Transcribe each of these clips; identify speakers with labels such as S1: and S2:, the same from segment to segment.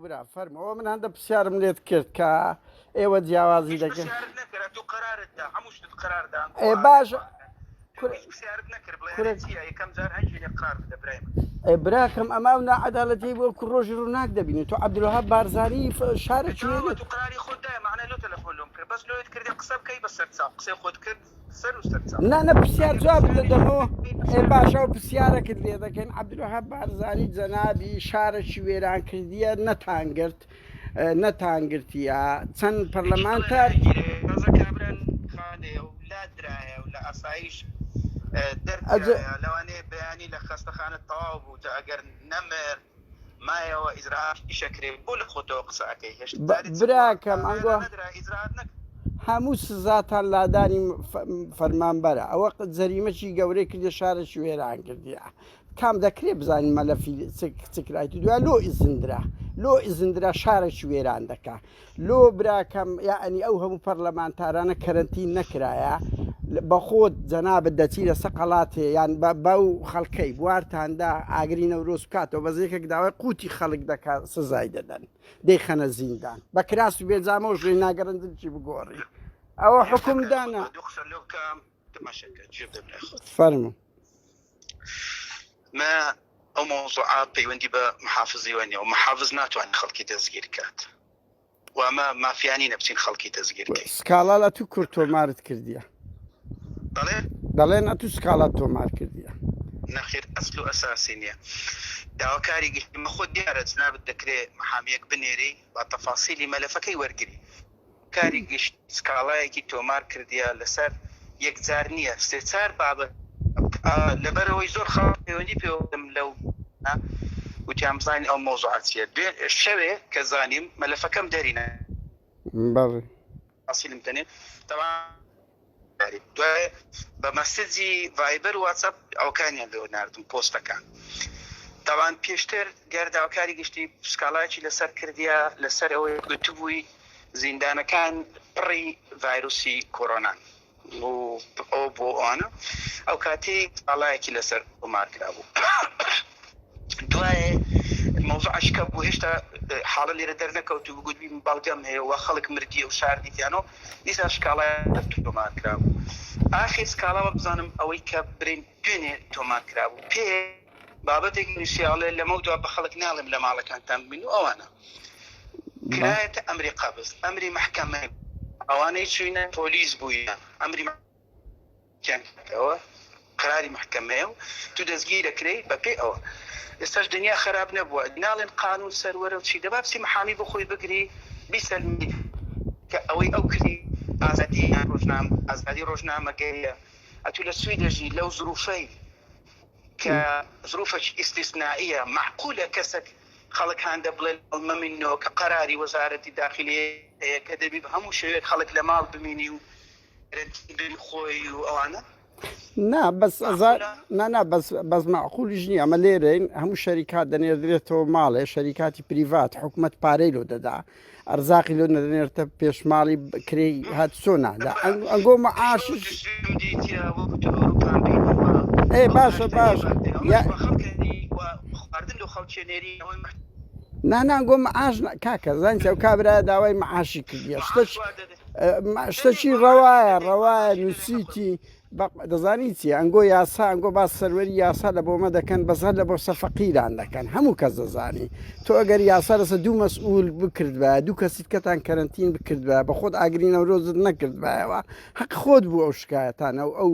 S1: برا فەرمەوە من هەندە پرسیارم لێت کرد کە ئێوە جیاوازی دەکەن باش براکەم ئەما و ناعەدالەتی وەکو ڕۆژی ڕووناک دەبینی تۆ عەبدولوهاب بارزانی شارە کوێنێت نانە پرسیار جواب دەدەمەوە باشە و پرسیارەکرد لێ دەکەن عەبدولوهاب بارزانی جەنابی شارەکی وێران کردیە نەتانگرتیە چەند پەرلەمانتار
S2: ولا أسايش لواني بياني لخستخانة الطواب وتأجر نمر ما هو إجراءات شكري بول خطوق ساكي
S1: براكم أنجو هەموو سزاتان لادانی فەرمانبەرە ئەوە جەریمەی گەورەی کردی شارەی وێران کردیە کام دەکرێت بزانین مەلەفی چکرایەتی دوای لۆ ئیزندرا شارێکی وێران دەکا لۆ براکەم یعنی ئەو هەموو پەرلەمانتارانە کەرەنتین نەکرایە بە خۆت جەنابەت دەچی لە سەقەڵاتێ یان بەو خەڵکەی بوارتاندا ئاگری نەورۆز بکاتەوە بەزێکێک داوای قوتی خەڵک دەکات سزای دەدەن دەیخەنە زیندان بە کراس و بێجامە و ژێ ناگەڕندنی بگۆڕی ئەوە حکومدانە فەرموو
S2: ما ئەو مۆزوعات پەیوەندی بە محافزی وەنیە و محافز ناتوانێت خەڵکی دەستگیر بکات و ئەمە مافیانی نەبچین خەڵکی دەستگیر بکەین
S1: سکاڵا لە تو کورد تۆمارت کردیە دەڵێن ئە تو سکاڵات تۆمار کردیە
S2: نەخێر ئەسل و ئەساسی نییە داواکاری گشتمە خۆ دیارە جنابەت دەکرێت محامیەک بنێری با تەفاسیلی مەلەفەکەی وەرگری کاری گشت سکاڵایەکی تۆمار کردیە لەسەر یەکجار نییە سێ چار بابەت لەبەرەوەی زۆر خەڵک پەیوەندی پێوەدەم لەو وتیان بزانین ئەو مۆزوعاتیە شەوێ کە زانیم مەلەفەکەم دەرینە ئاسیلم تەنێت دوای بە مەسیجی ڤایبەر و واتسەپ ئەوکانیان لەوە ناردم پۆستەکان تاوان پێشتر گەرداوکاری گشتی سکاڵایکی لەسەر کردیە لەسەر ئەوەی گوتبووی زیندانەکان پڕی ڤایرۆسی کۆرۆنان ئەو بۆ ئەوانە ئەو کاتی ئاڵایەکی لەسەر بمارکرا بوو دوایێ مۆزوعشکە بوو هێشتا حاڵە لێرە دەرنەکەوت و بگوتبی باڵگەم هەیە و خەڵک مردیە و شاردیتیانەوە دیسا شکاڵایە تۆمارکرا بوو ئاخر سکاڵاوە بزانم ئەوەی کە برین دوێنێ تۆمارکرا بوو پێ بابەتێکی نووسیاڵێ لەمە دوا بە خەڵک ناڵێم لە ماڵەکانتان ببین و ئەوانە کرایەتە ئەمری قەبز ئەمری محکەمە ئەوانەی چوینە پۆلیس بوویە ئەمری ئەوە قراری محکەمەیە و تو دەستگیر دەکرێت بە پێ ئەوە ئێستاش دنیا خراپ نەبووە ناڵێن قانون سەروەرە و چی دەبابسی محامی بۆ خۆی بگری بیسەلمی کە ئەوەی ئەو کردی ئازادی ڕۆژنامەگەیە ئەتو لە سوی دەژی لەو زروفەی کە زروفەی ئیستیسنائیە معقولە کەسێک خەڵک هەندە بڵێ مەمنەوە کە قەراری وەزارەتی داخلی کە دەبی بە هەموو شوێک خەڵک لە ماڵ بمینی و خۆی و ئەوانە
S1: نا بەس معقولیش نییە ئەمە لێرەین هەموو شەریکات دەنێردرێتەوە ماڵێ شەریکاتی پریڤات حکوومەت پارەی لۆ دەدا ئەرزاقی لۆ نەدەنێرتە پێشماڵی کرێی هات چۆ نادا ئەنگۆ مەعاشش باشە نانگۆ مەعاش کاکە زانچ ئەو کابرایە داوای مەعاشی کردیە شتەکی ڕەوایە نووسیتی دەزانی چی ئەنگۆ یاسا ئەنگۆ باس سەروەری یاسا لە بۆمە دەکەن بەزەر لە بۆ سەفەقیران دەکەن هەموو کەس دەزانی تۆ ئەگەر یاسا لەسە دوو مەسئول بکردبە دوو کەسیت کەتان کەرەنتین بکردبە بە خۆت ئاگری نەورۆزت نەکردبایەوە حەق خۆت بوو ئەو شکایەتانە و ئەو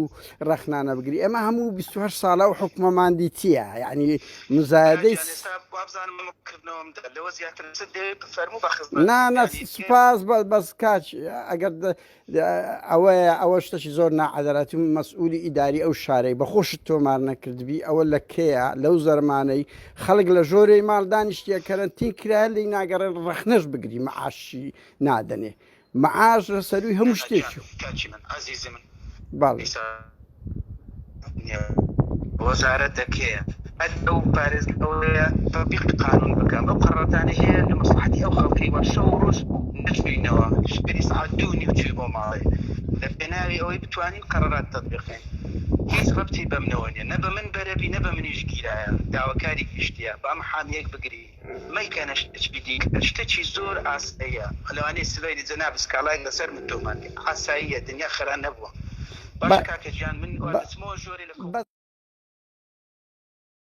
S1: ڕەخنانە بگری ئێمە هەموو 28 ساڵە و حکومەماندی چییە یعنی مزایدەی سوپاس بەس کاچ ئەگەر ئەوە شتەی زۆر ناعەدالەتی و مەسئولی ئیداری ئەو شارەی بە خۆشت تۆمار نەکردبی ئەوە لە کێیە لەو زەرمانەی خەڵک لە ژۆرەی ماڵ دانیشتیە کەرەنتین کرایە لی ناگەڕێن ڕەخنەش بگری مەعاشی نادەنێ مەعاش لە سەروی هەموو شتێکی
S2: وەزارەت دەکەیە ئەو پارێز ئەوەیە تەطبیق قانون بکەم ئەو قەرارەتانە هەیە لە مەسلحەتی ئەو خەڵکی وە شەو و ڕۆژ نەچوینەوە شپێنی سەعات 2 چووی بۆ ماڵێ لە پێناوی ئەوەی بتوانین قەرارات تەطبیقین هیچ ڕبتی بەم نەوە نیە، نە بە من بەرەبی نە بە منیش گیرایە، داواکاری گشتیە بە ئەم حامیەک بگری مەیکەنە شتێکی دیکە، شتێکی زۆر ئاساییە لەوانەیە سبەی جەناب سکاڵای لەسەر من تۆمان ئاساییە، دنیا خەرا نەبووە. باش کاکە گیان من دەچمەوە ژۆرێ لە